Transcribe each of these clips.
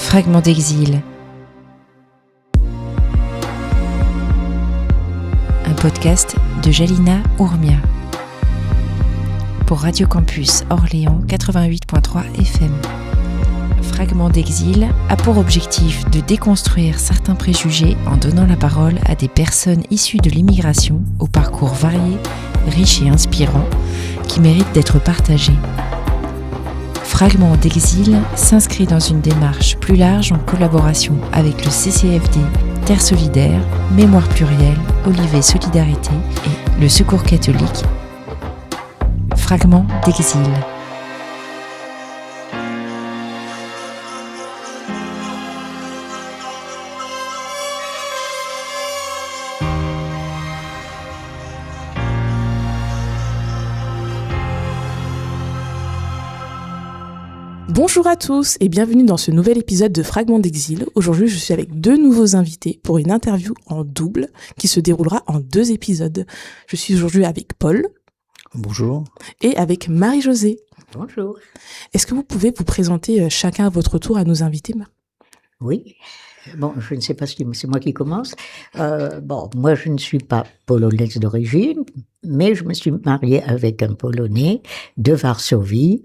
Fragments d'exil. Un podcast de Jalina Ourmia. Pour Radio Campus Orléans 88.3 FM. Fragments d'exil a pour objectif de déconstruire certains préjugés en donnant la parole à des personnes issues de l'immigration au parcours varié, riche et inspirant, qui méritent d'être partagés. Fragments d'exil s'inscrit dans une démarche plus large en collaboration avec le CCFD, Terre Solidaire, Mémoire Plurielle, Olivet Solidarité et le Secours catholique. Fragments d'exil. Bonjour à tous et bienvenue dans ce nouvel épisode de Fragments d'exil. Aujourd'hui, je suis avec deux nouveaux invités pour une interview en double qui se déroulera en 2 épisodes. Je suis aujourd'hui avec Paul. Bonjour. Et avec Marie-Josée. Bonjour. Est-ce que vous pouvez vous présenter chacun à votre tour à nos invités? Oui. Bon, je ne sais pas si c'est moi qui commence. Moi, je ne suis pas polonaise d'origine, mais je me suis mariée avec un Polonais de Varsovie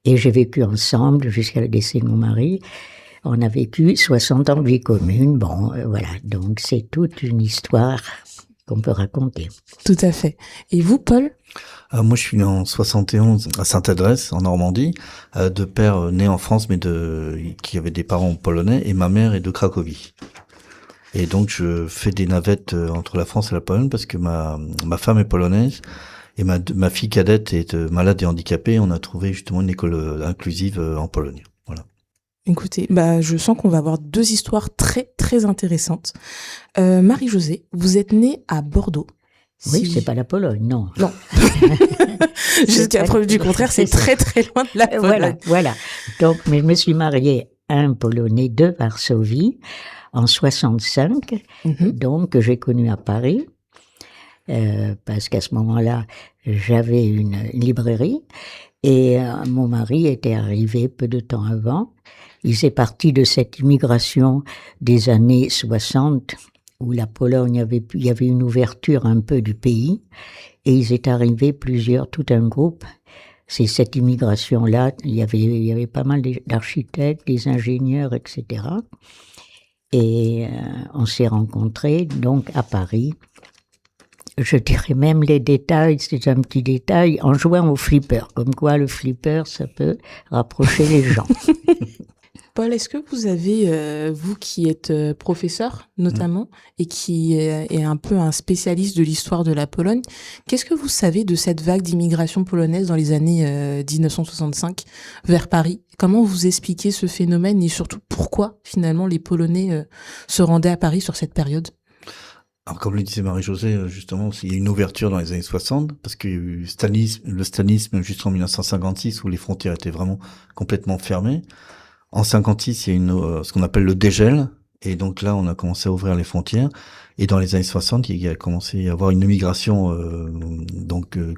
et j'ai vécu ensemble jusqu'à le décès de mon mari. On a vécu 60 ans de vie commune. Voilà. Donc, c'est toute une histoire qu'on peut raconter. Tout à fait. Et vous, Paul? Moi, je suis né en 71 à Sainte-Adresse, en Normandie, de père né en France, mais qui avait des parents polonais, et ma mère est de Cracovie. Et donc, je fais des navettes entre la France et la Pologne parce que ma femme est polonaise et ma fille cadette est malade et handicapée. On a trouvé justement une école inclusive en Pologne. Voilà. Écoutez, je sens qu'on va avoir 2 histoires très, très intéressantes. Marie-Josée, vous êtes née à Bordeaux. Oui, c'est pas la Pologne, non. Non. Jusqu'à preuve du contraire, c'est très très loin de la Pologne. Voilà. Donc, mais je me suis mariée à un Polonais de Varsovie en 65, donc que j'ai connu à Paris, parce qu'à ce moment-là, j'avais une librairie et mon mari était arrivé peu de temps avant. Il s'est parti de cette immigration des années 60 où la Pologne il y avait une ouverture un peu du pays, et ils étaient arrivés tout un groupe. C'est cette immigration-là, il y avait pas mal d'architectes, des ingénieurs, etc. Et on s'est rencontrés, donc, à Paris. Je dirais même les détails, c'est un petit détail, en jouant au flipper. Comme quoi, le flipper, ça peut rapprocher les gens. Paul, est-ce que vous avez, vous qui êtes professeur notamment, et qui est un peu un spécialiste de l'histoire de la Pologne, qu'est-ce que vous savez de cette vague d'immigration polonaise dans les années 1965 vers Paris? Comment vous expliquez ce phénomène et surtout pourquoi finalement les Polonais se rendaient à Paris sur cette période? Alors, comme le disait Marie-Josée, justement, il y a une ouverture dans les années 60, parce qu'il y a eu le stalinisme jusqu'en 1956, où les frontières étaient vraiment complètement fermées. En 56, il y a ce qu'on appelle le dégel, et donc là, on a commencé à ouvrir les frontières. Et dans les années 60, il y a commencé à avoir une immigration,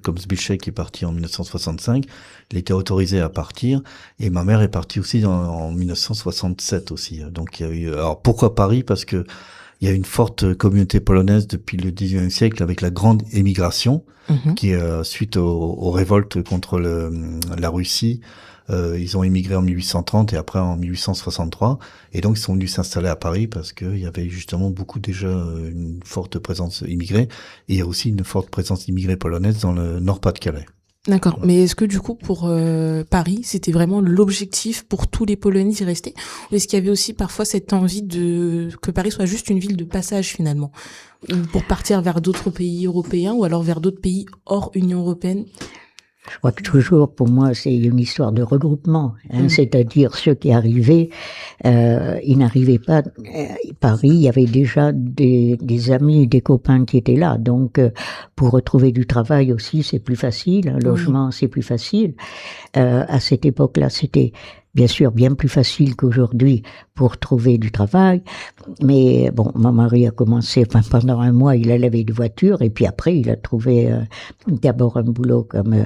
comme Zbigniew qui est parti en 1965, il était autorisé à partir, et ma mère est partie aussi en 1967 aussi. Donc il y a eu, alors pourquoi Paris? Parce que il y a une forte communauté polonaise depuis le XIXe siècle avec la grande émigration, qui suite aux révoltes contre la Russie. Ils ont immigré en 1830 et après en 1863, et donc ils sont venus s'installer à Paris parce qu'il y avait justement déjà une forte présence immigrée, et il y a aussi une forte présence immigrée polonaise dans le Nord-Pas-de-Calais. D'accord, Voilà. mais est-ce que du coup pour Paris, c'était vraiment l'objectif pour tous les Polonais d'y rester, ou est-ce qu'il y avait aussi parfois cette envie que Paris soit juste une ville de passage finalement, ou pour partir vers d'autres pays européens ou alors vers d'autres pays hors Union européenne? Je crois que toujours, pour moi, c'est une histoire de regroupement. C'est-à-dire, ceux qui arrivaient, ils n'arrivaient pas. Paris, il y avait déjà des amis, des copains qui étaient là. Donc, pour retrouver du travail aussi, c'est plus facile. Un logement, c'est plus facile. À cette époque-là, c'était bien sûr bien plus facile qu'aujourd'hui pour trouver du travail. Mais bon, mon mari a commencé, pendant un mois, il a lavé des voitures, et puis après, il a trouvé d'abord un boulot comme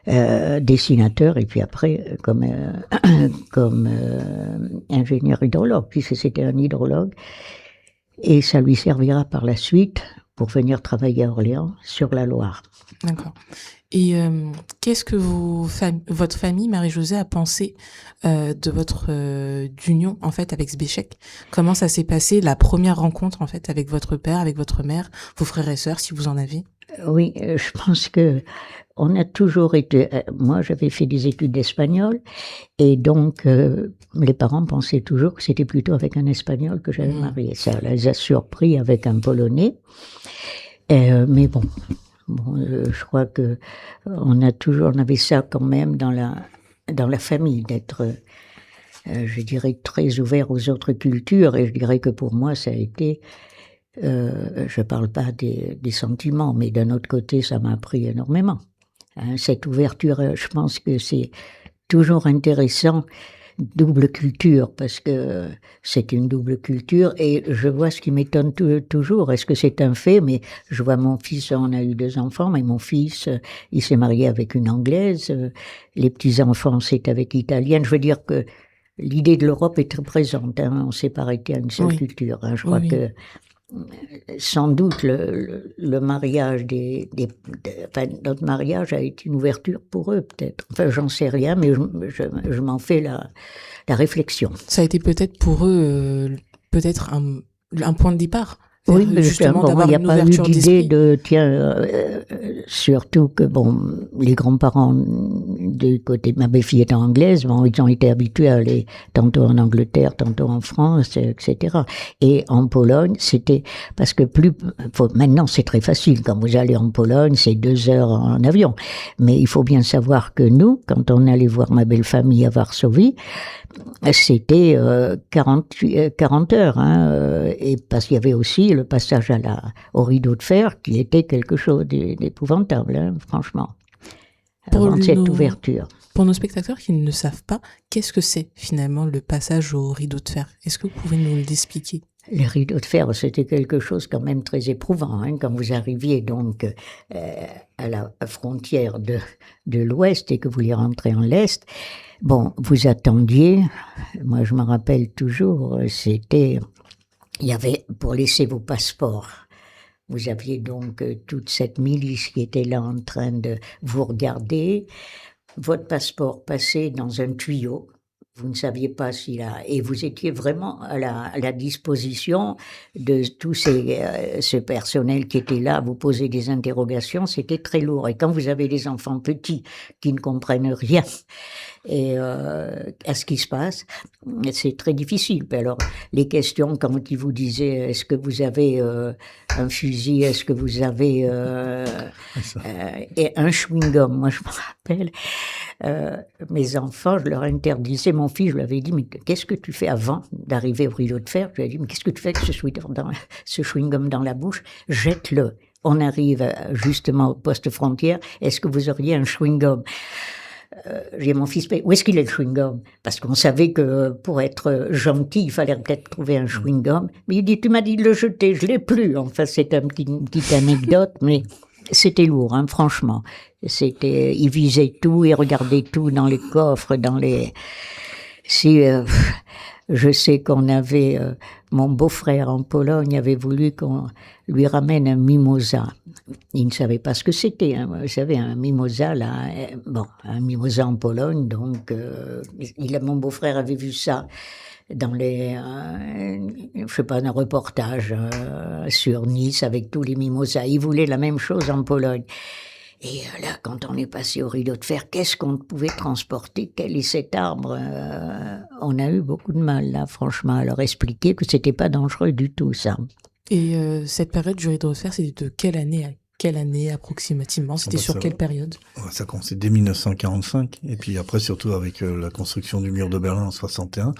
dessinateur et puis après comme ingénieur hydrologue, puisque c'était un hydrologue. Et ça lui servira par la suite pour venir travailler à Orléans sur la Loire. D'accord. Et qu'est-ce que votre famille, Marie-Josée, a pensé de votre d'union en fait avec Zbéchek? Comment ça s'est passé, la première rencontre en fait avec votre père, avec votre mère, vos frères et sœurs, si vous en avez? Oui, je pense que on a toujours été. Moi, j'avais fait des études d'espagnol, et donc les parents pensaient toujours que c'était plutôt avec un Espagnol que j'allais marier. Ça les a surpris avec un Polonais, mais bon, je crois que on avait ça quand même dans la famille d'être, je dirais, très ouvert aux autres cultures. Et je dirais que pour moi, ça a été. Je parle pas des sentiments, mais d'un autre côté, ça m'a appris énormément. Hein, cette ouverture, je pense que c'est toujours intéressant, double culture, parce que c'est une double culture, et je vois ce qui m'étonne toujours, est-ce que c'est un fait, mais je vois mon fils, on a eu 2 enfants, mais mon fils, il s'est marié avec une Anglaise, les petits-enfants, c'est avec Italienne, je veux dire que l'idée de l'Europe est très présente, hein, on s'est pas arrêté à une seule culture, hein, je crois que sans doute le mariage notre mariage a été une ouverture pour eux peut-être. Enfin, j'en sais rien, mais je m'en fais la réflexion. Ça a été peut-être pour eux peut-être un point de départ. Oui, mais justement d'avoir une ouverture d'esprit. Surtout que les grands-parents du côté de ma belle-fille étant anglaise, ils ont été habitués à aller tantôt en Angleterre, tantôt en France, etc. Et en Pologne, c'était parce que maintenant c'est très facile. Quand vous allez en Pologne, c'est 2 heures en avion. Mais il faut bien savoir que nous, quand on allait voir ma belle-famille à Varsovie, c'était 40 heures, hein, et parce qu'il y avait aussi le passage au rideau de fer qui était quelque chose d'épouvantable, hein, franchement, avant cette ouverture. Pour nos spectateurs qui ne savent pas, qu'est-ce que c'est finalement le passage au rideau de fer? Est-ce que vous pouvez nous l'expliquer? Les rideaux de fer, c'était quelque chose quand même très éprouvant, hein, quand vous arriviez donc à la frontière de l'Ouest et que vous vouliez rentrer en l'Est. Bon, vous attendiez, moi je me rappelle toujours, il y avait pour laisser vos passeports. Vous aviez donc toute cette milice qui était là en train de vous regarder. Votre passeport passait dans un tuyau. Vous ne saviez pas et vous étiez vraiment à la disposition de tous ce personnel qui était là, vous poser des interrogations, c'était très lourd. Et quand vous avez des enfants petits qui ne comprennent rien à ce qui se passe, c'est très difficile. Alors, les questions, quand ils vous disaient, est-ce que vous avez un fusil, est-ce que vous avez et un chewing-gum, moi je me rappelle, mes enfants, je leur interdisais, mon fils, je lui avais dit, mais qu'est-ce que tu fais avant d'arriver au rideau de fer? Je lui ai dit, mais qu'est-ce que tu fais avec ce chewing-gum dans la bouche? Jette-le. On arrive justement au poste frontière, est-ce que vous auriez un chewing-gum? J'ai mon fils, où est-ce qu'il est le chewing-gum? Parce qu'on savait que pour être gentil, il fallait peut-être trouver un chewing-gum. Mais il dit, tu m'as dit de le jeter, je l'ai plus. Enfin, c'est une petite anecdote, mais c'était lourd, hein, franchement. Il visait tout, il regardait tout dans les coffres, je sais qu'on avait, mon beau-frère en Pologne avait voulu qu'on lui ramène un mimosa. Il ne savait pas ce que c'était, hein. Vous savez, un mimosa, là, un mimosa en Pologne, donc, mon beau-frère avait vu ça dans un reportage sur Nice avec tous les mimosas. Il voulait la même chose en Pologne. Et là, quand on est passé au rideau de fer, qu'est-ce qu'on pouvait transporter? Quel est cet arbre? On a eu beaucoup de mal, là, franchement, à leur expliquer que c'était pas dangereux du tout, ça. Et cette période du rideau de fer, c'était de quelle année à quelle année approximativement? C'était sur quelle période? Ça a commencé dès 1945, et puis après, surtout avec la construction du mur de Berlin en 61.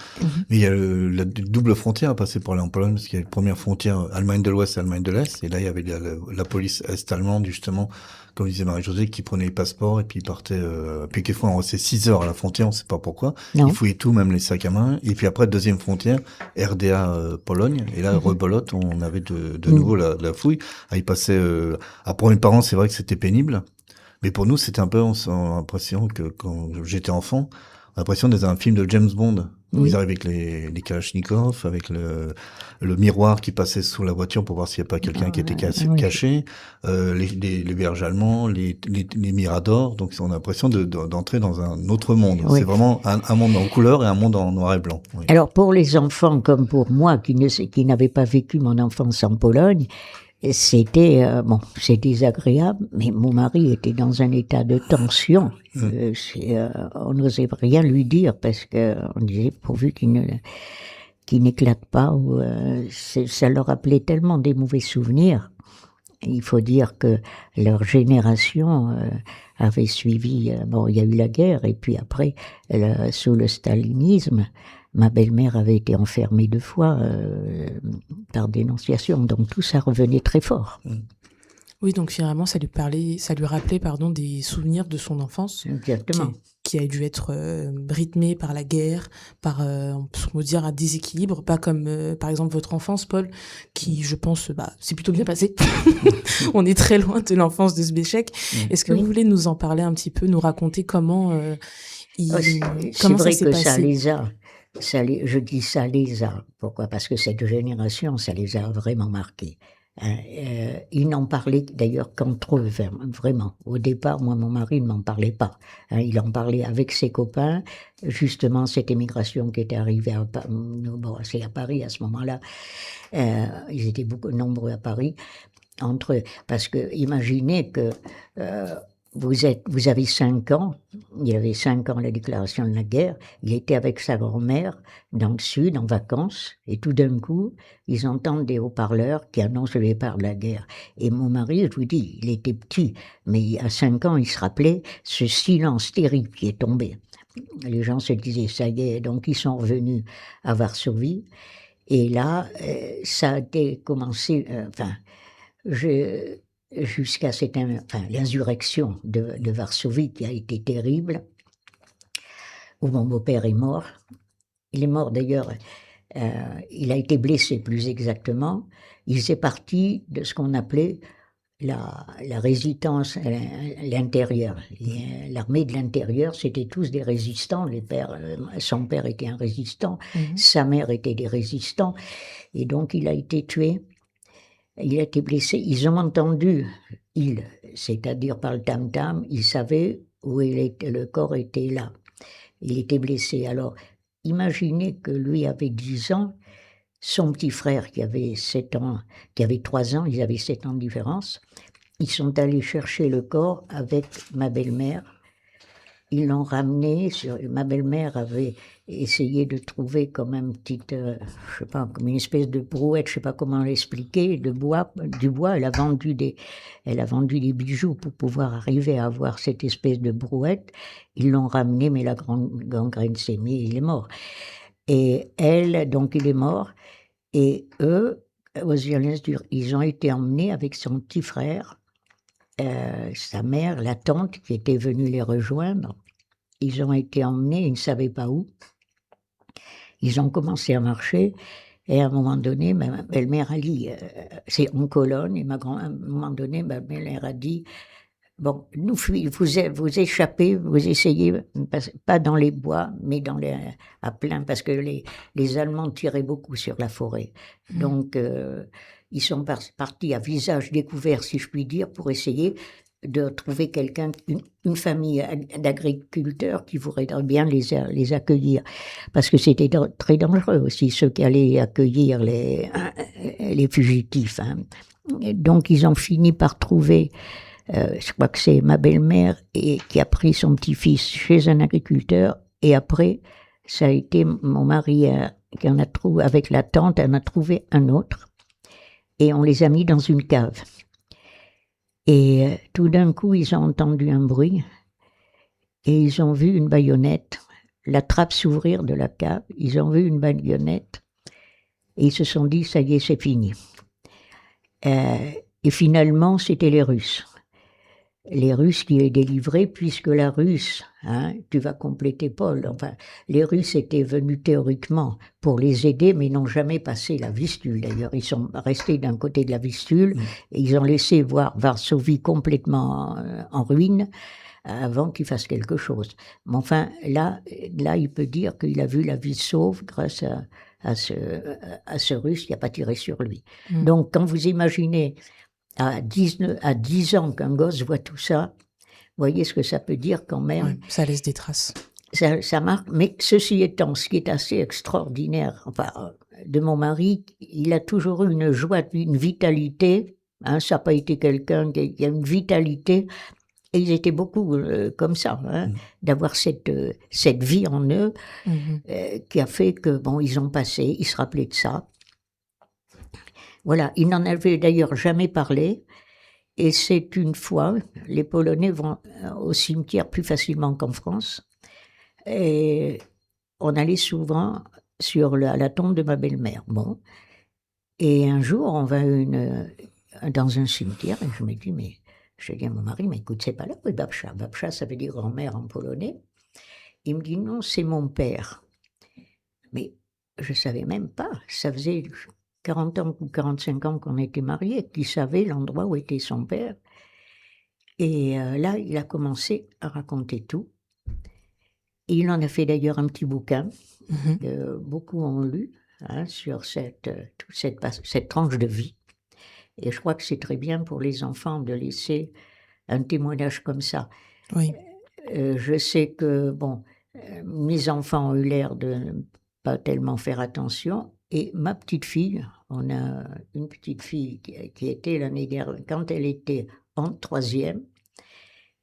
Mais il y a la double frontière à passer pour aller en Pologne, parce qu'il y a la première frontière Allemagne de l'Ouest et Allemagne de l'Est, et là, il y avait la police est-allemande, justement, comme disait Marie-Josée, qui prenait les passeports et puis partait. Puis quelquefois on restait 6 heures à la frontière, on ne sait pas pourquoi. Non. Ils fouillaient tout, même les sacs à main. Et puis après, deuxième frontière, RDA Pologne. Et là, rebelote, on avait de nouveau la fouille. Ah, ils passaient. Pour mes parents, c'est vrai que c'était pénible. Mais pour nous, c'était un peu, on a l'impression que quand j'étais enfant, on a l'impression d'être dans un film de James Bond. Oui. Ils arrivent avec les Kalachnikov, avec le miroir qui passait sous la voiture pour voir s'il n'y a pas quelqu'un qui était caché, les berges allemands, les miradors. Donc on a l'impression d'entrer dans un autre monde. Oui. C'est vraiment un monde en couleur et un monde en noir et blanc. Oui. Alors pour les enfants comme pour moi qui n'avaient pas vécu mon enfance en Pologne, c'était c'est désagréable, mais mon mari était dans un état de tension. On n'osait rien lui dire parce que on disait pourvu qu'il n'éclate pas. Ça leur rappelait tellement des mauvais souvenirs. Il faut dire que leur génération avait suivi. Il y a eu la guerre et puis après, sous le stalinisme, ma belle-mère avait été enfermée 2 fois par dénonciation, donc tout ça revenait très fort. Oui, donc finalement, ça lui rappelait, des souvenirs de son enfance. Exactement. Qui a dû être rythmé par la guerre, par, on peut dire, un déséquilibre, pas comme, par exemple, votre enfance, Paul, qui, je pense, c'est plutôt bien passé. On est très loin de l'enfance de Zbigniew. Est-ce que vous voulez nous en parler un petit peu, nous raconter comment comment ça s'est passé? Je dis ça les a. Pourquoi? Parce que cette génération, ça les a vraiment marqués. Ils n'en parlaient d'ailleurs qu'entre eux, vraiment. Au départ, moi, mon mari ne m'en parlait pas. Il en parlait avec ses copains. Justement, cette émigration qui était arrivée c'est à Paris à ce moment-là. Ils étaient nombreux à Paris. Entre eux. Parce que imaginez que vous avez 5 ans, il avait 5 ans à la déclaration de la guerre, il était avec sa grand-mère dans le sud en vacances, et tout d'un coup, ils entendent des haut-parleurs qui annoncent le départ de la guerre. Et mon mari, je vous dis, il était petit, mais à 5 ans, il se rappelait ce silence terrible qui est tombé. Les gens se disaient, ça y est, donc ils sont revenus à Varsovie, et là, ça a été commencé, jusqu'à l'insurrection de Varsovie qui a été terrible, où mon beau-père est mort. Il est mort d'ailleurs, il a été blessé plus exactement. Il faisait partie de ce qu'on appelait la résistance à l'intérieur. L'armée de l'intérieur, c'était tous des résistants. Son père était un résistant, sa mère était des résistants, et donc il a été tué. Il a été blessé. Ils ont entendu, c'est-à-dire par le tam-tam, ils savaient où le corps était là. Il était blessé. Alors, imaginez que lui avait 10 ans, son petit frère qui avait 7 ans, qui avait 3 ans, ils avaient 7 ans de différence, ils sont allés chercher le corps avec ma belle-mère. Ils l'ont ramené, ma belle-mère avait essayé de trouver comme un petit, je sais pas, comme une espèce de brouette, je sais pas comment l'expliquer, du bois. Elle a vendu des bijoux pour pouvoir arriver à avoir cette espèce de brouette. Ils l'ont ramené, mais la gangrène s'est mise, il est mort. Et elle, donc il est mort. Et eux, aux violences dures, ils ont été emmenés avec son petit frère, sa mère, la tante qui était venue les rejoindre. Ils ont été emmenés, ils ne savaient pas où. Ils ont commencé à marcher, et à un moment donné, ma belle-mère a dit, c'est en colonne, et à un moment donné, ma belle-mère a dit, bon, vous échappez, vous essayez, pas dans les bois, mais à plein, parce que les Allemands tiraient beaucoup sur la forêt. Donc, ils sont partis à visage découvert, si je puis dire, pour essayer de trouver une famille d'agriculteurs qui voudrait bien les accueillir. Parce que c'était très dangereux aussi, ceux qui allaient accueillir les fugitifs. Donc, ils ont fini par trouver, je crois que c'est ma belle-mère, qui a pris son petit-fils chez un agriculteur, et après, ça a été mon mari qui en a trouvé, avec la tante, en a trouvé un autre, et on les a mis dans une cave. Et tout d'un coup, ils ont entendu un bruit et ils ont vu une baïonnette, la trappe s'ouvrir de la cave, ils ont vu une baïonnette et ils se sont dit, ça y est, c'est fini. Et finalement, c'était les Russes. les Russes qui les délivraient, puisque la Russe, tu vas compléter Paul, enfin, les Russes étaient venus théoriquement pour les aider, mais n'ont jamais passé la Vistule. D'ailleurs, ils sont restés d'un côté de la Vistule, et ils ont laissé voir Varsovie complètement en ruine, avant qu'il fasse quelque chose. Mais enfin, là, il peut dire qu'il a vu la vie sauve grâce à ce Russe qui n'a pas tiré sur lui. Donc, quand vous imaginez à 10 ans qu'un gosse voit tout ça, voyez ce que ça peut dire quand même. Ouais, ça laisse des traces. Ça marque, mais ceci étant, ce qui est assez extraordinaire, enfin, de mon mari, il a toujours eu une joie, une vitalité, ça n'a pas été quelqu'un qui a une vitalité, et ils étaient beaucoup comme ça, d'avoir cette vie en eux, qui a fait que, bon, ils ont passé, ils se rappelaient de ça. Voilà, ils n'en avaient d'ailleurs jamais parlé, et c'est une fois, les Polonais vont au cimetière plus facilement qu'en France, et on allait souvent à la tombe de ma belle-mère. Bon, et un jour, on va dans un cimetière, et je me dis, je dis à mon mari, mais écoute, c'est pas là, oui, Babcha. Babcha, ça veut dire grand-mère en polonais. Il me dit, non, c'est mon père. Mais je savais même pas, ça faisait 40 ans ou 45 ans qu'on était mariés, qu'il savait l'endroit où était son père. Et là, il a commencé à raconter tout. Et il en a fait d'ailleurs un petit bouquin, que beaucoup ont lu, sur cette tranche de vie. Et je crois que c'est très bien pour les enfants de laisser un témoignage comme ça. Oui. Je sais que, bon, mes enfants ont eu l'air de ne pas tellement faire attention. Et ma petite fille, on a une petite fille qui était l'année dernière, quand elle était en 3e,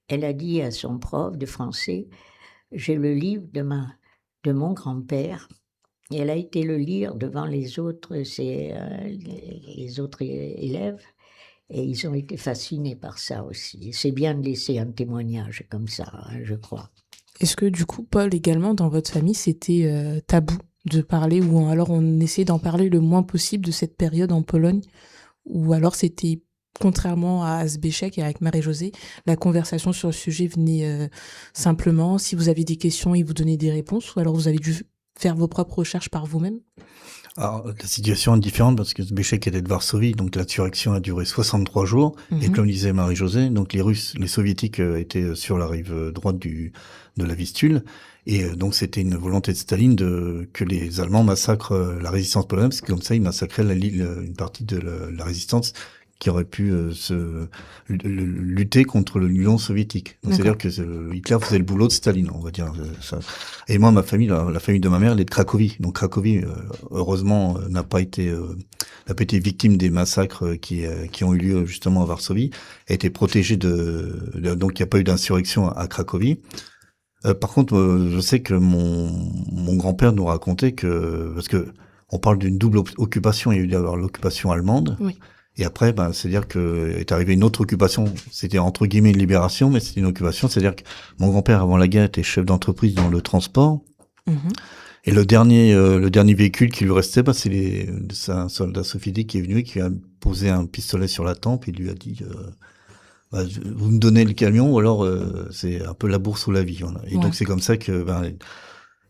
elle a dit à son prof de français, j'ai le livre de mon grand-père. Et elle a été le lire devant les autres élèves, et ils ont été fascinés par ça aussi. C'est bien de laisser un témoignage comme ça, je crois. Est-ce que du coup, Paul, également, dans votre famille, c'était tabou de parler, ou alors on essayait d'en parler le moins possible de cette période en Pologne, ou alors c'était, contrairement à Zbyszek et avec Marie-Josée, la conversation sur le sujet venait simplement, si vous aviez des questions, ils vous donnaient des réponses, ou alors vous avez dû faire vos propres recherches par vous-même? Alors, la situation est différente parce que Zbyszek était de Varsovie, donc l'insurrection a duré 63 jours. Et comme disait Marie-Josée, donc les soviétiques étaient sur la rive droite de la Vistule. Et donc c'était une volonté de Staline que les Allemands massacrent la résistance polonaise, parce que comme ça ils massacraient une partie de la résistance qui aurait pu lutter contre l'Union soviétique. Donc c'est-à-dire que Hitler faisait le boulot de Staline, on va dire ça. Et moi, ma famille, la famille de ma mère, elle est de Cracovie. Donc Cracovie, heureusement, n'a pas été victime des massacres qui ont eu lieu justement à Varsovie. Elle a été protégée donc il n'y a pas eu d'insurrection à Cracovie. Par contre, je sais que mon grand-père nous racontait parce que on parle d'une double occupation. Il y a eu d'abord l'occupation allemande. Oui. Et après, c'est-à-dire que est arrivée une autre occupation. C'était entre guillemets une libération, mais c'était une occupation. C'est-à-dire que mon grand-père, avant la guerre, était chef d'entreprise dans le transport. Et le dernier véhicule qui lui restait, c'est un soldat soviétique qui est venu et qui a posé un pistolet sur la tempe et lui a dit vous me donnez le camion ou alors c'est un peu la bourse ou la vie. Voilà. Et donc c'est comme ça que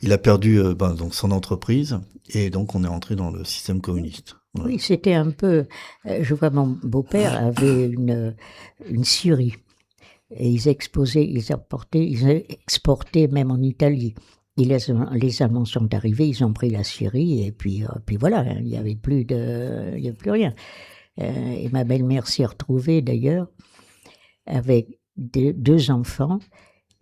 il a perdu donc son entreprise et donc on est rentré dans le système communiste. Voilà. Oui, c'était un peu. Je vois, mon beau-père avait une scierie et ils exportaient même en Italie. Et les Allemands sont arrivés, ils ont pris la scierie et puis voilà, il n'y avait plus rien. Et ma belle-mère s'y est retrouvée d'ailleurs avec 2 enfants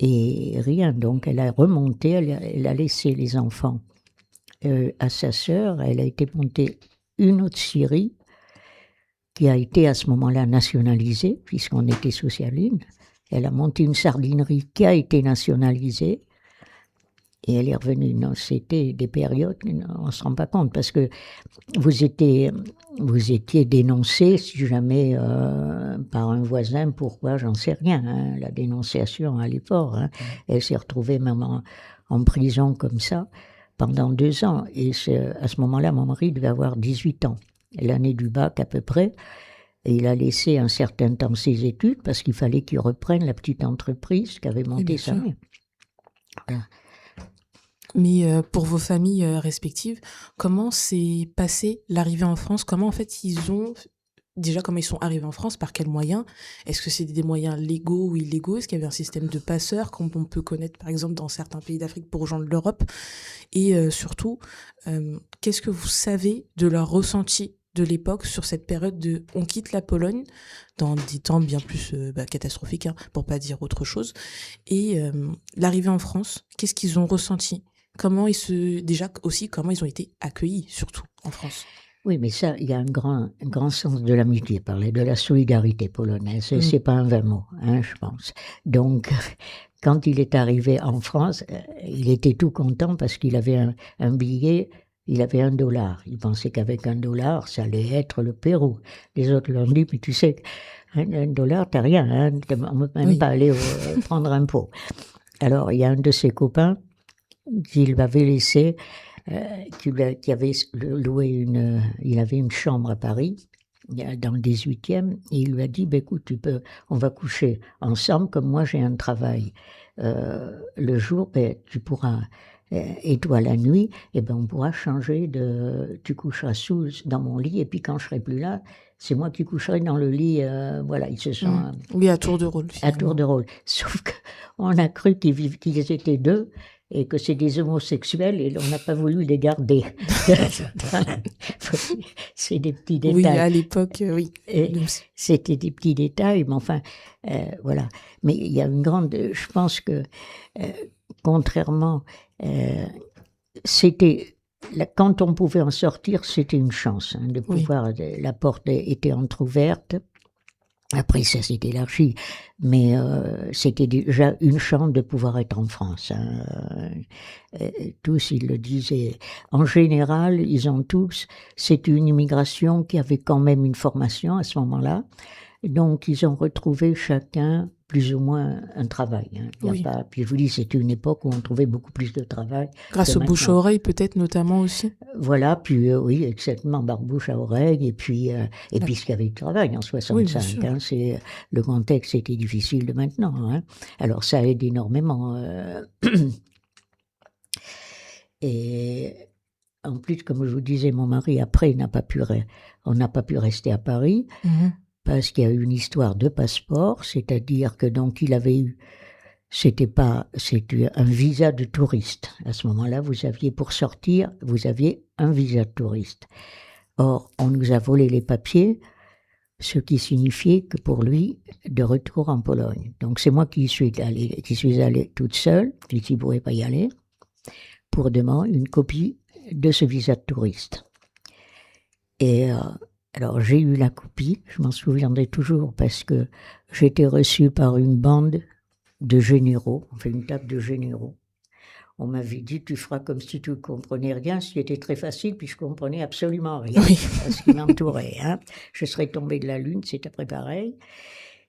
et rien. Donc elle a remonté, elle a laissé les enfants à sa sœur. Elle a été montée une autre scierie qui a été à ce moment-là nationalisée, puisqu'on était sous Staline. Elle a monté une sardinerie qui a été nationalisée, et elle est revenue. Non, c'était des périodes, on ne se rend pas compte, parce que vous étiez dénoncé, si jamais, par un voisin, pourquoi, j'en sais rien. La dénonciation allait fort. Elle s'est retrouvée même en prison comme ça, pendant 2 ans. Et à ce moment-là, mon mari devait avoir 18 ans, l'année du bac à peu près. Et il a laissé un certain temps ses études parce qu'il fallait qu'il reprenne la petite entreprise qu'avait montée sa mère. Voilà. Mais pour vos familles respectives, comment s'est passée l'arrivée en France? Comment en fait comment ils sont arrivés en France? Par quels moyens? Est-ce que c'est des moyens légaux ou illégaux? Est-ce qu'il y avait un système de passeurs comme on peut connaître par exemple dans certains pays d'Afrique pour rejoindre l'Europe? Et surtout, qu'est-ce que vous savez de leur ressenti de l'époque sur cette période de on quitte la Pologne dans des temps bien plus catastrophiques, hein, pour pas dire autre chose, et l'arrivée en France, qu'est-ce qu'ils ont ressenti? Comment comment ils ont été accueillis, surtout en France? Oui, mais ça, il y a un grand sens de l'amitié, parler de la solidarité polonaise. C'est pas un vain mot, hein, je pense. Donc, quand il est arrivé en France, il était tout content parce qu'il avait un billet, il avait $1. Il pensait qu'avec $1, ça allait être le Pérou. Les autres lui ont dit, mais tu sais, $1, t'as rien, hein, on ne peut même pas aller prendre un pot. Alors, il y a un de ses copains qu'il avait laissé, qui avait loué il avait une chambre à Paris, dans le 18e, et il lui a dit, écoute, on va coucher ensemble, comme moi j'ai un travail. Le jour, tu pourras, et toi la nuit, on pourra changer tu coucheras dans mon lit, et puis quand je serai plus là, c'est moi qui coucherai dans le lit, voilà, ils se sont... Oui, à tour de rôle. Finalement. À tour de rôle. Sauf qu'on a cru qu'ils étaient deux, et que c'est des homosexuels, et on n'a pas voulu les garder. C'est des petits détails. Oui, à l'époque, oui. C'était des petits détails, mais enfin, voilà. Mais il y a une grande... Je pense que, contrairement... quand on pouvait en sortir, c'était une chance, hein, de pouvoir... La porte était entrouverte. Après, ça s'est élargi, mais c'était déjà une chance de pouvoir être en France. Hein. Tous, ils le disaient. En général, c'est une immigration qui avait quand même une formation à ce moment-là. Donc, ils ont retrouvé chacun plus ou moins un travail. Hein. Puis je vous dis, c'était une époque où on trouvait beaucoup plus de travail. Grâce au bouche à oreille, peut-être notamment aussi. Voilà, puis oui, exactement, bouche à oreille, et puis puisqu'il y avait du travail en 65, hein, le contexte était difficile de maintenant. Hein. Alors ça aide énormément. Et en plus, comme je vous disais, mon mari après on n'a pas pu rester à Paris. Parce qu'il y a eu une histoire de passeport, c'est-à-dire que donc il avait eu, c'était un visa de touriste. À ce moment-là, pour sortir, vous aviez un visa de touriste. Or, on nous a volé les papiers, ce qui signifiait que pour lui, de retour en Pologne. Donc c'est moi qui suis allée toute seule, qui ne pourrais pas y aller, pour demander une copie de ce visa de touriste. Et alors, j'ai eu la copie, je m'en souviendrai toujours, parce que j'étais reçue par une bande de généraux, enfin une table de généraux. On m'avait dit, tu feras comme si tu ne comprenais rien, ce qui était très facile, puis je ne comprenais absolument rien, ce qui m'entourait. Hein. Je serais tombée de la lune, c'est après pareil.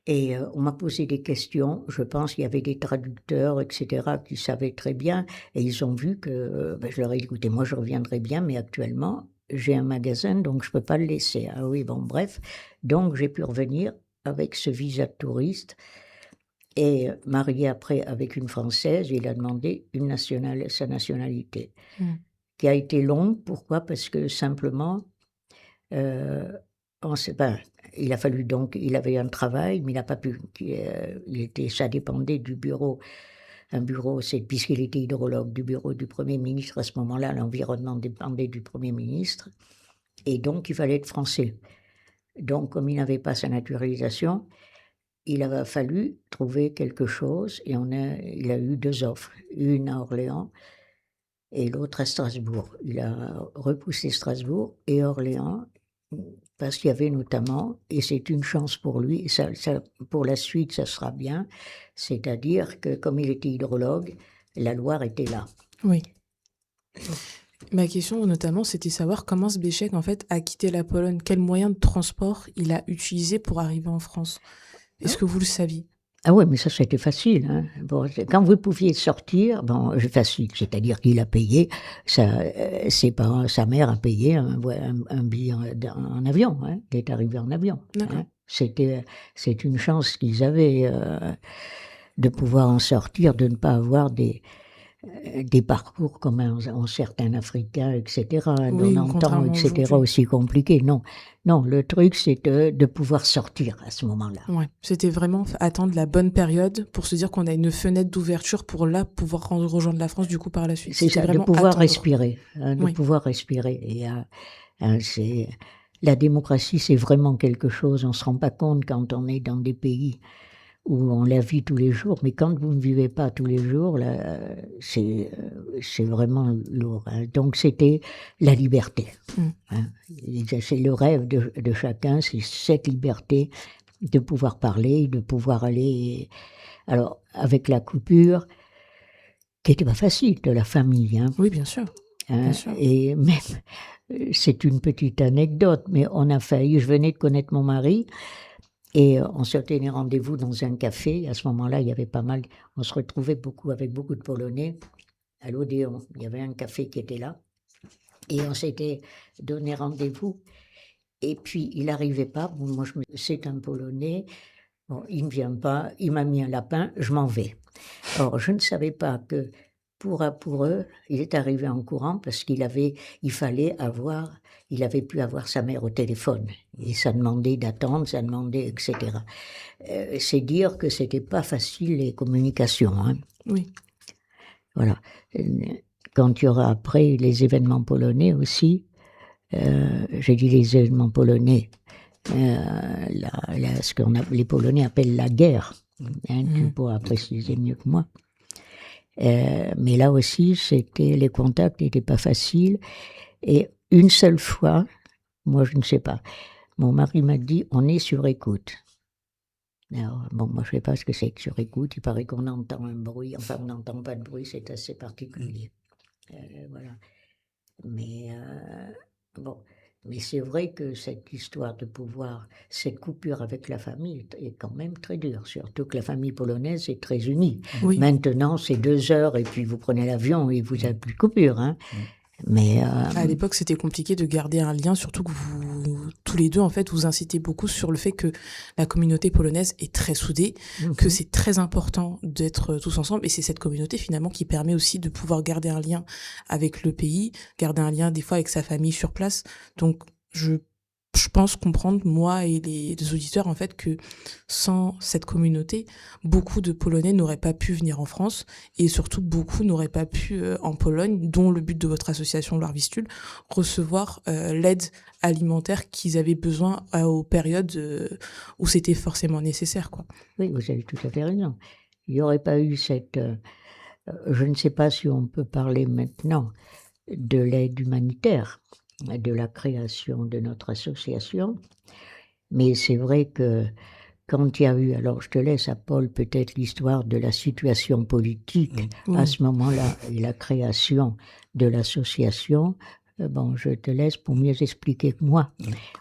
Et on m'a posé des questions, je pense qu'il y avait des traducteurs, etc., qui savaient très bien, et ils ont vu que, je leur ai dit, écoutez, moi je reviendrai bien, mais actuellement, j'ai un magasin, donc je ne peux pas le laisser. Ah oui, bon, bref. Donc, j'ai pu revenir avec ce visa de touriste et marié après avec une Française. Il a demandé sa nationalité, qui a été longue. Pourquoi? Parce que simplement, il a fallu donc, il avait un travail, mais il n'a pas pu. Ça dépendait du bureau. Un bureau, puisqu'il était hydrologue du bureau du Premier ministre, à ce moment-là, l'environnement dépendait du Premier ministre, et donc il fallait être français. Donc, comme il n'avait pas sa naturalisation, il a fallu trouver quelque chose, et il a eu 2 offres, une à Orléans et l'autre à Strasbourg. Il a repoussé Strasbourg et Orléans, parce qu'il y avait notamment, et c'est une chance pour lui, et ça, pour la suite ça sera bien, c'est-à-dire que comme il était hydrologue, la Loire était là. Oui. Ma question notamment, c'était savoir comment Zbyszek en fait a quitté la Pologne, quel moyen de transport il a utilisé pour arriver en France. Est-ce que vous le saviez? Ah ouais, mais ça, c'était facile, hein. Bon, quand vous pouviez sortir, bon, facile, c'est-à-dire qu'il a payé, ses parents, sa mère a payé un billet en avion, hein. Il est arrivé en avion, D'accord. hein. C'est une chance qu'ils avaient de pouvoir en sortir, de ne pas avoir des parcours comme ont certains Africains, etc., Oui, on entend, contrairement etc., aujourd'hui. aussi compliqués. Non, non, le truc, c'est de pouvoir sortir à ce moment-là. Ouais, c'était vraiment attendre la bonne période pour se dire qu'on a une fenêtre d'ouverture pour là pouvoir rejoindre la France du coup par la suite. C'est C'était ça, de vraiment pouvoir attendre. respirer, hein, de Oui. pouvoir respirer. Et la démocratie, c'est vraiment quelque chose. On se rend pas compte quand on est dans des pays où on la vit tous les jours, mais quand vous ne vivez pas tous les jours, là, c'est vraiment lourd, hein. Donc c'était la liberté, hein. Et c'est le rêve de chacun, c'est cette liberté de pouvoir parler, de pouvoir aller. Alors avec la coupure, qui n'était pas facile de la famille, hein. Oui, bien sûr. Bien sûr. Et même, c'est une petite anecdote, mais on a failli, je venais de connaître mon mari, et on se tenait rendez-vous dans un café. À ce moment-là, il y avait pas mal, on se retrouvait beaucoup avec beaucoup de Polonais à l'Odéon. Il y avait un café qui était là, et on s'était donné rendez-vous. Et puis, il n'arrivait pas. Bon, moi, c'est un Polonais. Bon, il ne vient pas. Il m'a mis un lapin. Je m'en vais. Or, je ne savais pas que pour eux, il est arrivé en courant parce il avait pu avoir sa mère au téléphone. Et ça demandait d'attendre, ça demandait, etc. C'est dire que c'était pas facile les communications, hein. Oui. Voilà. Quand il y aura après les événements polonais aussi, j'ai dit les événements polonais, ce que les Polonais appellent la guerre, hein, tu pourras préciser mieux que moi. Mais là aussi, les contacts n'étaient pas faciles. Et une seule fois, moi je ne sais pas, mon mari m'a dit on est sur écoute. Alors, bon, moi je ne sais pas ce que c'est que sur écoute, il paraît qu'on entend un bruit, enfin on n'entend pas de bruit, c'est assez particulier. Voilà. Mais bon, mais c'est vrai que cette histoire de pouvoir, cette coupure avec la famille est quand même très dure, surtout que la famille polonaise est très unie. Oui. Maintenant, c'est 2 heures et puis vous prenez l'avion et vous n'avez plus de coupure, hein. Mais à l'époque, c'était compliqué de garder un lien, surtout que vous, tous les deux, en fait, vous incitez beaucoup sur le fait que la communauté polonaise est très soudée, que c'est très important d'être tous ensemble, et c'est cette communauté, finalement, qui permet aussi de pouvoir garder un lien avec le pays, garder un lien, des fois, avec sa famille sur place. Donc, je pense comprendre, moi et les auditeurs, en fait, que sans cette communauté, beaucoup de Polonais n'auraient pas pu venir en France, et surtout beaucoup n'auraient pas pu, en Pologne, dont le but de votre association Loire Vistule, recevoir l'aide alimentaire qu'ils avaient besoin aux périodes où c'était forcément nécessaire, quoi. Oui, vous avez tout à fait raison. Il n'y aurait pas eu je ne sais pas si on peut parler maintenant de l'aide humanitaire, de la création de notre association, mais c'est vrai que quand il y a eu, alors je te laisse à Paul peut-être l'histoire de la situation politique à ce moment-là et la création de l'association. Bon, je te laisse pour mieux expliquer que moi,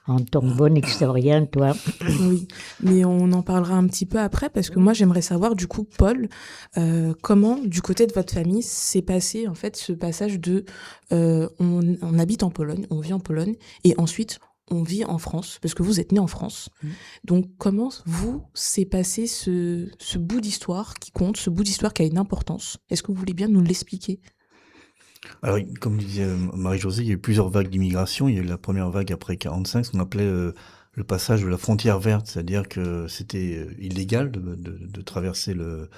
en tant que bon historien, toi. Oui, mais on en parlera un petit peu après, parce que moi, j'aimerais savoir, du coup, Paul, comment, du côté de votre famille, s'est passé, en fait, ce passage de on habite en Pologne, on vit en Pologne, et ensuite, on vit en France, parce que vous êtes né en France. Donc, comment s'est passé ce bout d'histoire qui compte, ce bout d'histoire qui a une importance? Est-ce que vous voulez bien nous l'expliquer? Alors, comme disait Marie-Josée, il y a eu plusieurs vagues d'immigration. Il y a eu la première vague après 45, ce qu'on appelait le passage de la frontière verte, c'est-à-dire que c'était illégal de traverser le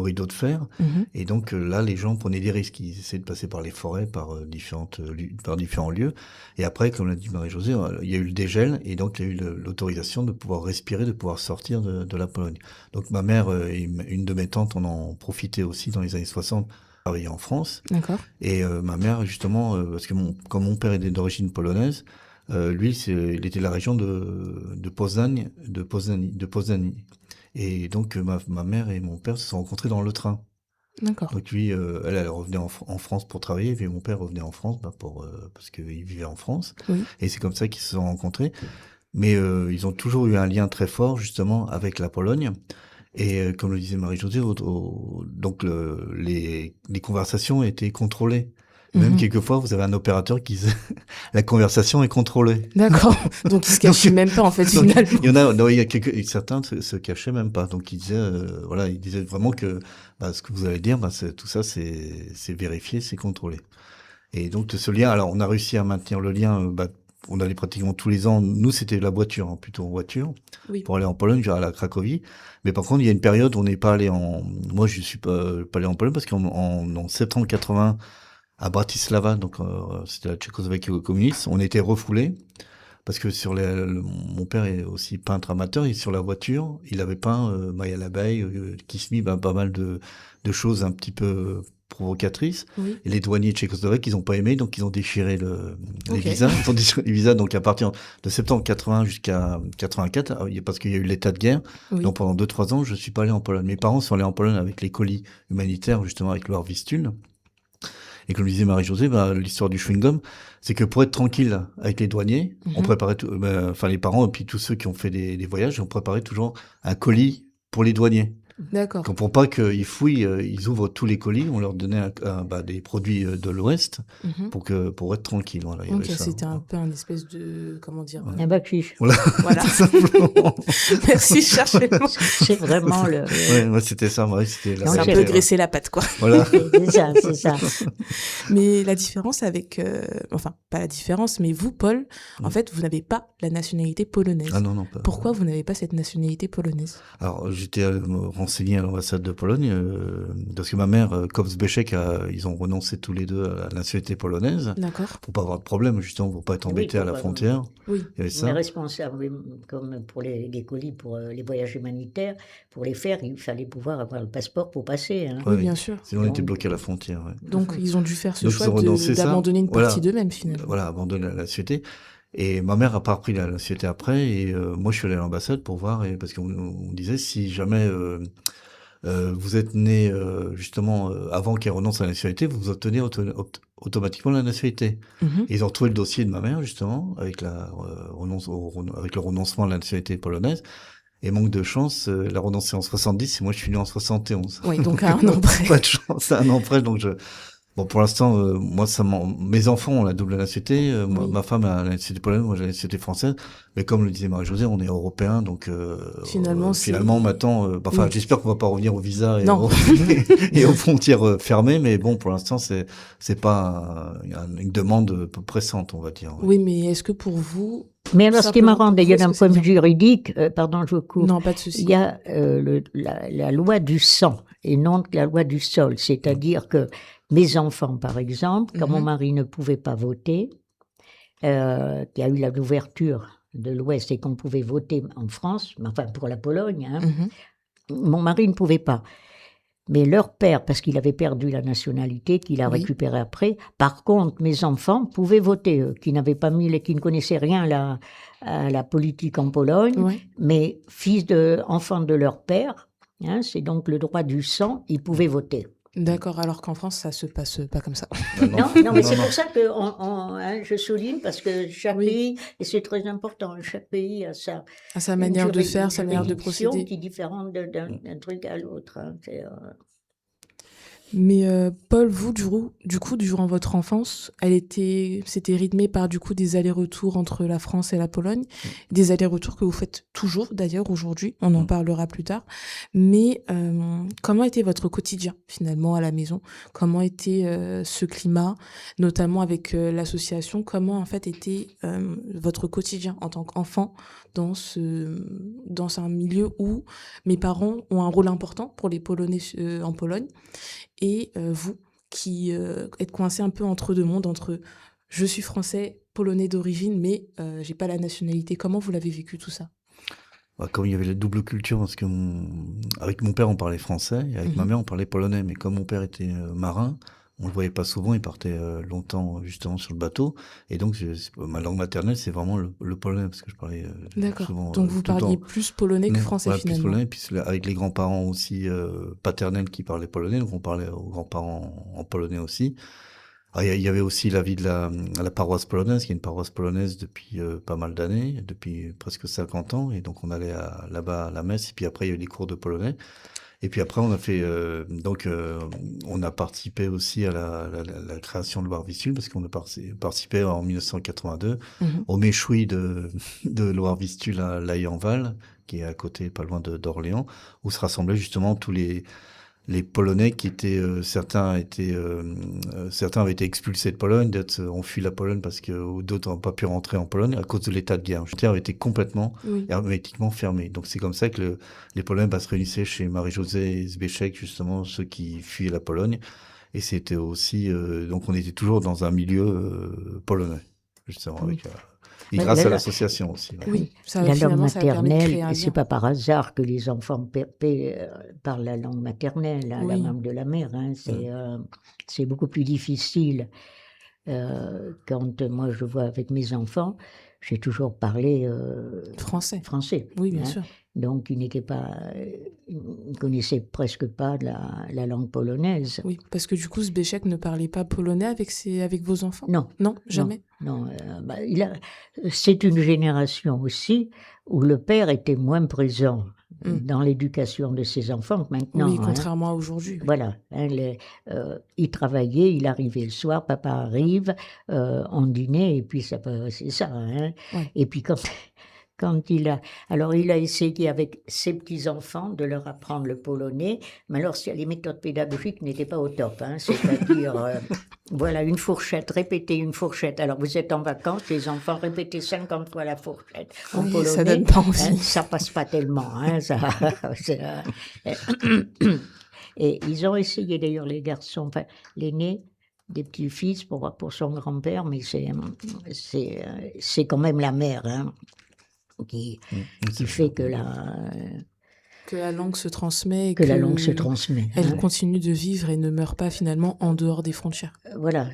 rideau de fer. Et donc là, les gens prenaient des risques. Ils essayaient de passer par les forêts, par différents lieux. Et après, comme l'a dit Marie-Josée, il y a eu le dégel, et donc il y a eu l'autorisation de pouvoir respirer, de pouvoir sortir de la Pologne. Donc ma mère et une de mes tantes en ont profité aussi dans les années 60, travaillé en France. D'accord. Et ma mère, justement, parce que comme mon père était d'origine polonaise, lui, il était de la région de Poznań. Et donc ma mère et mon père se sont rencontrés dans le train. D'accord. Donc lui, elle revenait en France pour travailler, et mon père revenait en France parce qu'il vivait en France. Oui. Et c'est comme ça qu'ils se sont rencontrés. Mais ils ont toujours eu un lien très fort, justement, avec la Pologne. Et comme le disait Marie-Josée, donc les conversations étaient contrôlées. Même quelquefois, vous avez un opérateur qui disait la conversation est contrôlée. D'accord. Donc ils se cachaient même pas en fait finalement. Il y a certains se cachaient même pas. Donc ils disaient vraiment que ce que vous allez dire, tout ça c'est vérifié, c'est contrôlé. Et donc ce lien, alors on a réussi à maintenir le lien. On allait pratiquement tous les ans. Nous, c'était la voiture, plutôt en voiture, pour aller en Pologne, à la Cracovie. Mais par contre, il y a une période où on n'est pas allé moi, je suis pas allé en Pologne parce en septembre 80, à Bratislava, donc c'était la Tchécoslovaquie communiste, on était refoulés parce que mon père est aussi peintre amateur et sur la voiture, il avait peint Maille à l'abeille, Kiss Me, pas mal de choses un petit peu provocatrices. Oui. Et les douaniers tchécoslovaques, ils ont pas aimé, donc ils ont déchiré les visas. Ils ont déchiré les visas, donc à partir de septembre 80 jusqu'à 84, parce qu'il y a eu l'état de guerre. Oui. Donc pendant 2-3 ans, je suis pas allé en Pologne. Mes parents sont allés en Pologne avec les colis humanitaires, justement avec leur Vistule. Et comme le disait Marie-Josée, l'histoire du chewing-gum, c'est que pour être tranquille avec les douaniers, on préparait, les parents et puis tous ceux qui ont fait des voyages, on préparait toujours un colis pour les douaniers. D'accord. Donc pour pas qu'ils fouillent, ils ouvrent tous les colis, on leur donnait des produits de l'Ouest pour être tranquille. Voilà, ok, c'était un peu un espèce de, comment dire, un bac-chiche. Voilà. Tout simplement. Merci, cherchez le mot. C'est vraiment le. Ouais, c'était ça. Ouais, c'était c'est un peu graisser la patte, quoi. Voilà. C'est ça. Mais la différence avec, pas la différence, mais vous, Paul, en fait, vous n'avez pas la nationalité polonaise. Ah non, pas. Pourquoi vous n'avez pas cette nationalité polonaise? Alors, j'étais renseigné à l'ambassade de Pologne parce que ma mère, Kopsbechek, ils ont renoncé tous les deux à la nationalité polonaise. D'accord. Pour pas avoir de problème, justement, pour pas être embêté à la frontière. Oui. Il y avait ça. On est responsable, comme pour les colis, pour les voyages humanitaires, pour les faire, il fallait pouvoir avoir le passeport pour passer. Hein. Oui, bien sûr. Sinon, on était bloqué à la frontière. Ouais. Donc, ils ont dû faire ce choix d'abandonner une partie d'eux-mêmes, finalement. Voilà, abandonner la nationalité. Et ma mère a pas repris la nationalité après, et moi je suis allé à l'ambassade pour voir, parce qu'on disait si jamais vous êtes né justement avant qu'elle renonce à la nationalité, vous obtenez automatiquement la nationalité. Et ils ont retrouvé le dossier de ma mère justement avec avec le renoncement à la nationalité polonaise. Et manque de chance, elle a renoncé en 70 et moi je suis né en 71. Oui, donc à un an près. Pas de chance, à un an près, donc Bon, pour l'instant, moi, mes enfants ont la double nationalité. Ma femme a la nationalité polonaise, moi j'ai la nationalité française. Mais comme le disait Marie-Josée, on est européens, donc finalement maintenant, j'espère qu'on va pas revenir au visa et aux frontières fermées. Mais bon, pour l'instant, c'est pas une demande pressante, on va dire. Oui, mais est-ce que pour vous... Mais alors, ce qui est marrant, d'ailleurs, d'un point de vue juridique, pardon, je vous coupe. Non, pas de souci. Il y a la loi du sang et non la loi du sol. C'est-à-dire que mes enfants, par exemple, quand mon mari ne pouvait pas voter, qu'il y a eu l'ouverture de l'Ouest et qu'on pouvait voter en France, enfin pour la Pologne, hein, mon mari ne pouvait pas. Mais leur père, parce qu'il avait perdu la nationalité, qu'il a récupérée après, par contre, mes enfants pouvaient voter, eux, qui n'avaient pas qui ne connaissaient rien à la politique en Pologne, mais enfants de leur père, hein, c'est donc le droit du sang, ils pouvaient voter. D'accord, alors qu'en France, ça se passe pas comme ça. Non, mais c'est pour ça que je souligne, parce que chaque pays, et c'est très important, chaque pays a sa manière de faire, sa manière de procéder. Qui est différente d'un truc à l'autre. Hein. Mais Paul, vous, du coup, durant votre enfance, c'était rythmé par du coup des allers-retours entre la France et la Pologne, des allers-retours que vous faites toujours d'ailleurs aujourd'hui, on en parlera plus tard. Mais comment était votre quotidien finalement à la maison? Comment était ce climat, notamment avec l'association? Comment en fait était votre quotidien en tant qu'enfant dans un milieu où mes parents ont un rôle important pour les Polonais en Pologne? Et vous, qui êtes coincé un peu entre deux mondes, entre je suis français, polonais d'origine, mais j'ai pas la nationalité. Comment vous l'avez vécu tout ça? Comme il y avait la double culture, parce que avec mon père on parlait français, et avec ma mère on parlait polonais, mais comme mon père était marin, on le voyait pas souvent, il partait longtemps justement sur le bateau, et donc ma langue maternelle c'est vraiment le polonais, parce que je parlais souvent. Donc vous parliez plus polonais que français finalement. Plus polonais, puis avec les grands-parents aussi paternels qui parlaient polonais, donc on parlait aux grands-parents en polonais aussi. Alors, il y avait aussi la vie de la paroisse polonaise, qui est une paroisse polonaise depuis pas mal d'années, depuis presque 50 ans. Et donc, on allait là-bas à la messe. Et puis après, il y a eu les cours de polonais. Et puis après, on a fait on a participé aussi à la création de Loire-Vistule, parce qu'on a participé en 1982 au méchoui de Loire-Vistule à Laye-en-Val, qui est à côté, pas loin d'Orléans, où se rassemblaient justement tous les Polonais qui étaient certains avaient été expulsés de Pologne, d'autres ont fui la Pologne parce que ou d'autres n'ont pas pu rentrer en Pologne à cause de l'état de guerre. Le terre avait été complètement hermétiquement fermé. Donc c'est comme ça que les Polonais se réunissaient chez Marie-Josée Zbéchek, justement ceux qui fuyaient la Pologne. Et c'était aussi donc on était toujours dans un milieu polonais, justement avec et grâce à l'association aussi. Ouais. Oui, la langue maternelle, c'est pas par hasard que les enfants parlent la langue maternelle, la langue de la mère. Hein, c'est beaucoup plus difficile. Quand moi je vois avec mes enfants, j'ai toujours parlé français. Oui, bien sûr. Donc, ils ne connaissaient presque pas la langue polonaise. Oui, parce que du coup, Zbéchek ne parlait pas polonais avec vos enfants ? Non. Non, jamais ? Non, c'est une génération aussi où le père était moins présent dans l'éducation de ses enfants que maintenant. Oui, contrairement à aujourd'hui. Oui. Voilà. Il travaillait, il arrivait le soir, papa arrive, on dînait, et puis c'est ça. Hein. Ouais. Et puis quand il a essayé avec ses petits-enfants de leur apprendre le polonais, mais alors les méthodes pédagogiques n'étaient pas au top, hein, c'est-à-dire, voilà, une fourchette, répétez une fourchette. Alors vous êtes en vacances, les enfants, répétez 50 fois la fourchette. En polonais, ça donne pas envie. Hein, ça passe pas tellement. Hein, et ils ont essayé d'ailleurs, les garçons, enfin, l'aîné, des petits-fils pour son grand-père, mais c'est quand même la mère, hein, qui fait que la langue se transmet. La langue se transmet. Elle continue de vivre et ne meurt pas finalement en dehors des frontières. Voilà.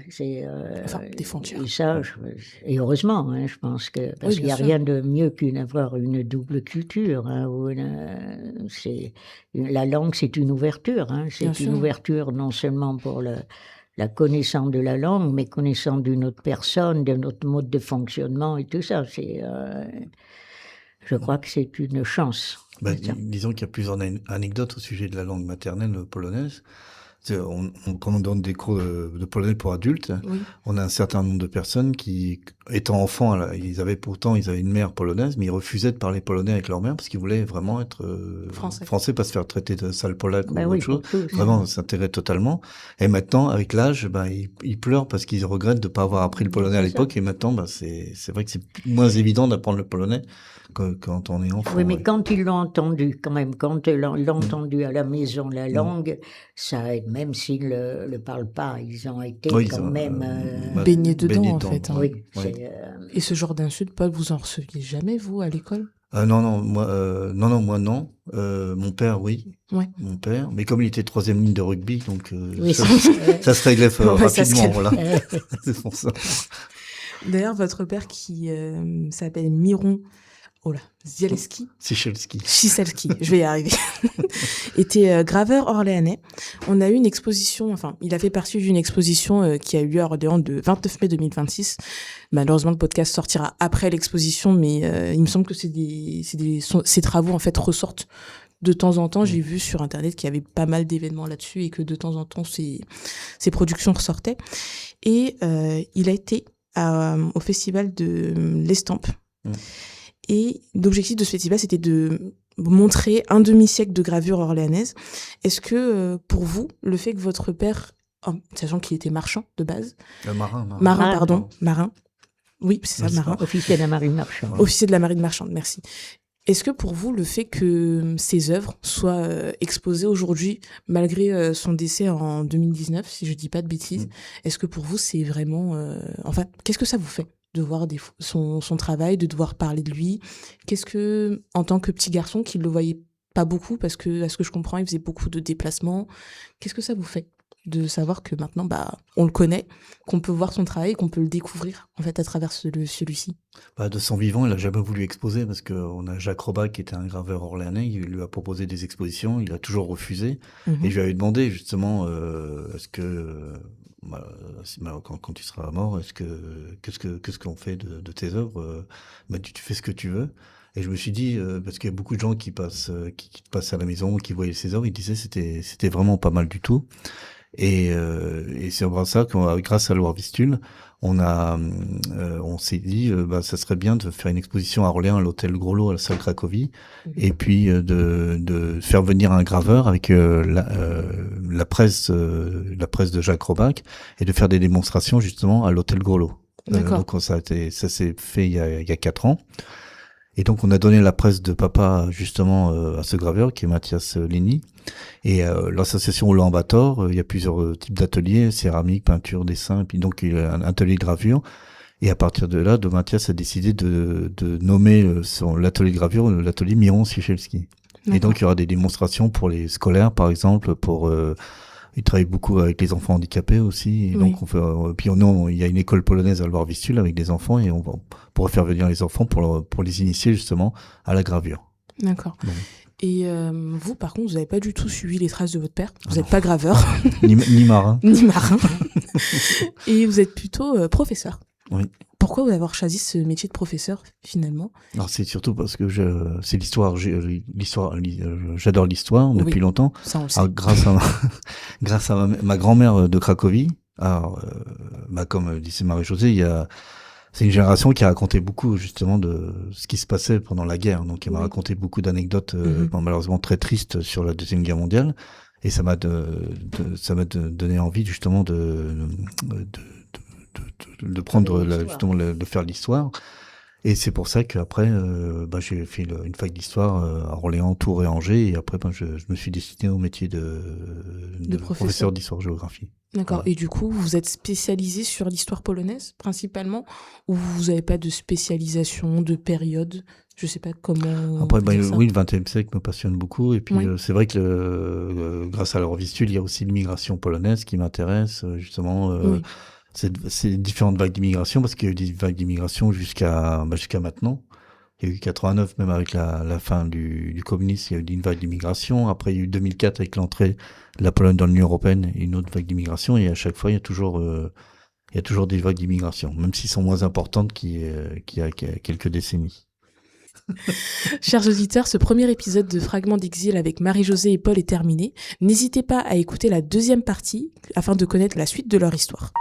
Enfin, des frontières. Et ça, et heureusement, hein, je pense que... Parce qu'il n'y a rien de mieux qu'avoir une double culture. Hein, la langue, c'est une ouverture. Hein, c'est une ouverture non seulement pour la connaissance de la langue, mais connaissance d'une autre personne, d'un autre mode de fonctionnement et tout ça. Je crois que c'est une chance. Disons qu'il y a plusieurs anecdotes au sujet de la langue maternelle polonaise. Quand on donne des cours de polonais pour adultes, on a un certain nombre de personnes qui, étant enfants, ils avaient une mère polonaise, mais ils refusaient de parler polonais avec leur mère parce qu'ils voulaient vraiment être français, pas se faire traiter de sale polac ou autre chose. Vraiment s'intégrer totalement. Et maintenant, avec l'âge, ils pleurent parce qu'ils regrettent de ne pas avoir appris le polonais à l'époque. Et maintenant, c'est vrai que c'est moins évident d'apprendre le polonais quand on est enfant. Oui, mais quand ils l'ont entendu, quand même, quand ils l'ont entendu à la maison, la langue, ça aide, même s'ils ne le parlent pas, ils ont été même baignés dedans, en fait. Hein. Oui. Et ce genre d'insultes, Paul, vous en receviez jamais, vous, à l'école ? Non, moi non. Mon père, oui. Ouais. Mon père, mais comme il était 3e ligne de rugby, donc ça se réglait rapidement, voilà. C'est pour ça. D'ailleurs, votre père qui s'appelle Miron Zielski, Ciesielski, je vais y arriver, était graveur orléanais. On a eu une exposition, il a fait partie d'une exposition qui a eu lieu à Orléans le 29 mai 2026. Malheureusement, le podcast sortira après l'exposition, mais il me semble que ces travaux, en fait, ressortent de temps en temps. J'ai vu sur Internet qu'il y avait pas mal d'événements là-dessus et que de temps en temps, ces productions ressortaient. Et il a été au festival de l'Estampe. Et l'objectif de ce festival, c'était de montrer un demi-siècle de gravure orléanaise. Est-ce que, pour vous, le fait que votre père, sachant qu'il était marchand de base... Marin. Oui, c'est ça, marin. Officier de la marine marchande. Officier de la marine marchande, merci. Est-ce que pour vous, le fait que ses œuvres soient exposées aujourd'hui, malgré son décès en 2019, si je dis pas de bêtises, est-ce que pour vous, c'est vraiment... qu'est-ce que ça vous fait de voir son travail, de devoir parler de lui? Qu'est-ce que, en tant que petit garçon qui ne le voyait pas beaucoup, parce que, à ce que je comprends, il faisait beaucoup de déplacements, qu'est-ce que ça vous fait de savoir que maintenant, on le connaît, qu'on peut voir son travail, qu'on peut le découvrir, en fait, à travers celui-ci. De son vivant, il a jamais voulu exposer parce qu'on a Jacques Robac qui était un graveur orléanais, il lui a proposé des expositions, il a toujours refusé. Et je lui avais demandé justement, est-ce que quand tu seras mort, qu'est-ce qu'on fait de tes œuvres? Tu fais ce que tu veux. Et je me suis dit, parce qu'il y a beaucoup de gens qui passent à la maison, qui voyaient ses œuvres, ils disaient c'était vraiment pas mal du tout. Et c'est pour ça que grâce à Loire Vistule, on s'est dit, ça serait bien de faire une exposition à Orléans, à l'hôtel Groslo, à la salle Cracovie, et puis de faire venir un graveur avec la presse de Jacques Robac, et de faire des démonstrations justement à l'hôtel Groslo. Donc ça s'est fait il y a 4 ans. Et donc on a donné la presse de papa justement à ce graveur qui est Mathias Lini. Et l'association Oulan-Bator, il y a plusieurs types d'ateliers, céramique, peinture, dessin, et puis donc il y a un atelier de gravure. Et à partir de là, Mathias a décidé de nommer l'atelier de gravure l'atelier Miron Sichelski. Et donc il y aura des démonstrations pour les scolaires, par exemple, il travaille beaucoup avec les enfants handicapés aussi. Et donc il y a une école polonaise à Loire-Vistule avec des enfants et on pourra faire venir les enfants pour les initier justement à la gravure. D'accord. Donc. Et vous, par contre, vous n'avez pas du tout suivi les traces de votre père. Vous n'êtes pas graveur. ni marin. Ni marin. Et vous êtes plutôt professeur. Oui. Pourquoi vous avez choisi ce métier de professeur, finalement? Alors, c'est surtout parce que c'est l'histoire. J'adore l'histoire depuis longtemps. Ça, on le sait. Alors, grâce à ma grand-mère de Cracovie, comme disait Marie-Josée, c'est une génération qui a raconté beaucoup justement de ce qui se passait pendant la guerre. Donc, elle m'a raconté beaucoup d'anecdotes malheureusement très tristes sur la Deuxième Guerre mondiale. Et ça m'a donné envie justement de prendre justement de faire l'histoire. Et c'est pour ça qu'après, j'ai fait une fac d'histoire à Orléans, Tours et Angers. Et après, je me suis destiné au métier de professeur d'histoire-géographie. D'accord. Voilà. Et du coup, vous êtes spécialisé sur l'histoire polonaise, principalement, ou vous n'avez pas de spécialisation, de période? Je ne sais pas comment... Après, oui, le XXe siècle me passionne beaucoup. Et puis, c'est vrai que grâce à Loire Vistule, il y a aussi l'immigration polonaise qui m'intéresse, justement... C'est différentes vagues d'immigration, parce qu'il y a eu des vagues d'immigration jusqu'à maintenant. Il y a eu 89, même avec la fin du communisme, il y a eu une vague d'immigration. Après, il y a eu 2004 avec l'entrée de la Pologne dans l'Union européenne, une autre vague d'immigration. Et à chaque fois, il y a toujours des vagues d'immigration, même s'ils sont moins importantes qu'il y a quelques décennies. Chers auditeurs, ce premier épisode de Fragments d'exil avec Marie-Josée et Paul est terminé. N'hésitez pas à écouter la deuxième partie afin de connaître la suite de leur histoire.